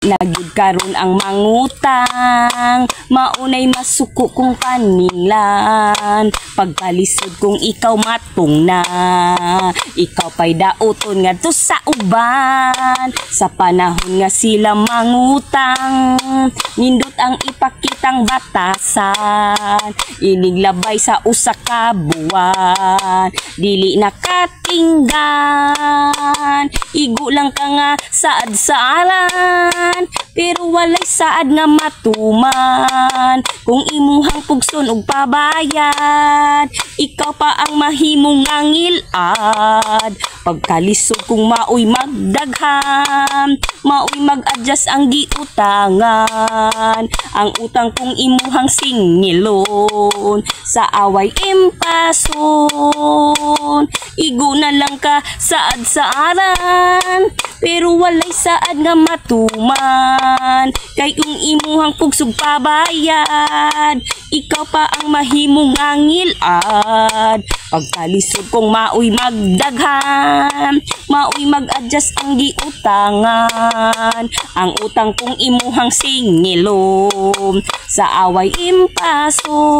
Nagyud karon ang mangutang, maunay masuko kong paninglan. Pagkalisod kong ikaw matong na, ikaw pa'y dauton nga to sa uban. Sa panahon nga sila mangutang, nindot ang ipakitang batasan. Iniglabay sa usa ka buwan, dili nakatinggan. Igo lang ka nga saad sa aran, pero walay saad nga matuman. Kung imuhang pugson og pabayad, ikaw pa ang mahimong ngangilad. Pagkalisod kung maoy magdaghan, maoy mag-adjust ang giutangan. Ang utang kung imuhang singilon, sa away impason. Igo na lang ka saad sa aran, pero walay saad nga matuman. Kay kung imuhang pugsog pabayad, ikaw pa ang mahimong ngangilad. Pagkalisod kung maoy magdaghan, maoy mag-adjust ang giutangan. Ang utang kung imuhang singilom, sa away impason.